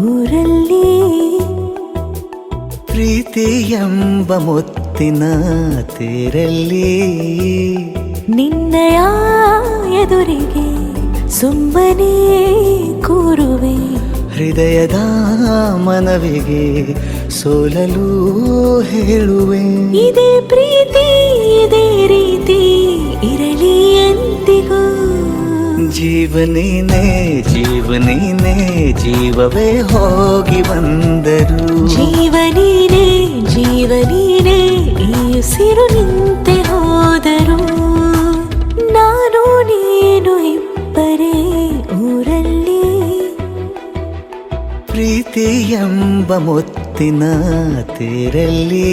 ಊರಲ್ಲಿ ಪ್ರೀತಿ ಎಂಬ ಮುತ್ತಿನ ತೇರಲ್ಲಿ ನಿನ್ನಯ ಎದುರಿಗೆ ಸುಮ್ಮನೆ ಕೂರುವೆ ಹೃದಯದ ಮನವಿಗೆ ಸೋಲಲು ಹೇಳುವೆ ಇದೇ ಪ್ರೀತಿ ಇದೇ ರೀತಿ ಇರಲಿ ಎಂದಿಗೂ ಜೀವನೇನೆ ಜೀವನೇನೆ ಜೀವವೇ ಹೋಗಿ ಬಂದರು ಜೀವನೀನೇ ಜೀವನೀನೇ ಈ ಉಸಿರು ನಿಂತೆ ಹೋದರು ನಾನು ನೀನು ಇಬ್ಬರೇ ಊರಲ್ಲಿ ಪ್ರೀತಿ ಎಂಬ ಮುತ್ತಿನ ತೇರಲ್ಲಿ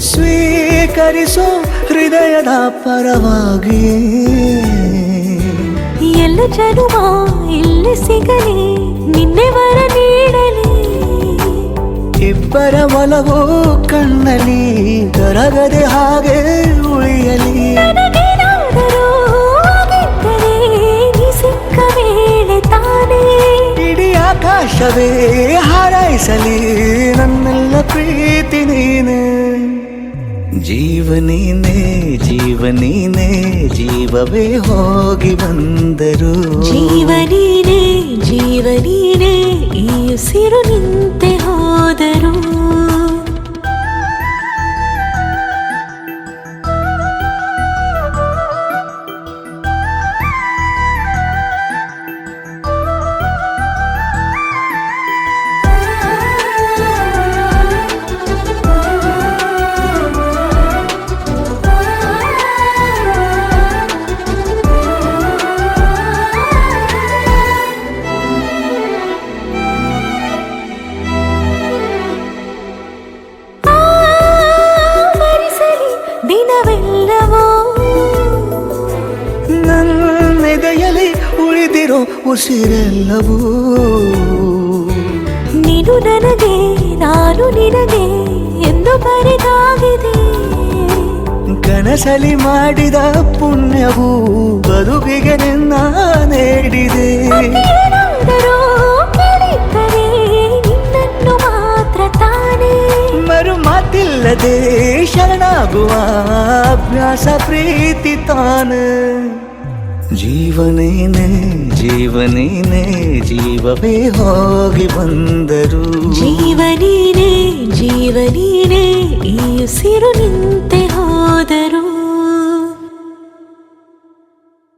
ಸ್ವೀಕರಿಸೋ ಹೃದಯದ ಪರವಾಗಿ ಎಲ್ಲ ಜನುಮ ಇಲ್ಲಿ ಸಿಗಲಿ ನಿನ್ನೆ ವರ ನೀಡಲಿ ಇಬ್ಬರ ಒಲವು ಕಣ್ಣಲ್ಲಿ ಕರಗದೆ ಹಾಗೆ ಉಳಿಯಲಿ ನನಗೇನಾದರೂ ಆಗಿದ್ದರೆ ನೀ ಸಿಕ್ಕ ವೇಳೆ ತಾನೇ ಇಡೀ ಆಕಾಶವೇ ಹಾರೈಸಲಿ ನನ್ನೆಲ್ಲ ಪ್ರೀತಿ ನೀನೆ ಜೀವನೀನೇ ಜೀವನೀನೇ ಜೀವವೇ ಹೋಗಿ ಬಂದರು ಜೀವನೀನೇ ಜೀವನೀನೇ ಈ ಉಸಿರು ನಿಂತೆ ಹೋದರು ದಿನವೆಲ್ಲವೋ ನನ್ನೆದೆಯಲ್ಲಿ ಉಳಿದಿರೋ ಉಸಿರೆಲ್ಲವೂ ನೀನು ನನಗೆ ನಾನು ನಿನಗೆ ಎಂದು ಬರೆದಾಗಿದೆ ಕನಸಲಿ ಮಾಡಿದ ಪುಣ್ಯವು ಬದುಕಿಗೆ ನಿನ್ನ ನೀಡಿದೆ ಏನಾದರೂ ಕೇಳಿದ್ದರೆ ನಿನ್ನನ್ನು ಮಾತ್ರ ತಾನೇ ಮರು ಮಾತಿಲ್ಲದೆ ಶರಣಾಗುವ ಅಭ್ಯಾಸ ಪ್ರೀತಿ ತಾನೆ ಜೀವನೇನೆ ಜೀವನೇನೆ ಜೀವವೇ ಹೋಗಿ ಬಂದರು ಜೀವನೀನೇ ಜೀವನೀನೇ ಈ ಉಸಿರು ನಿಂತೆ ಹೋದರು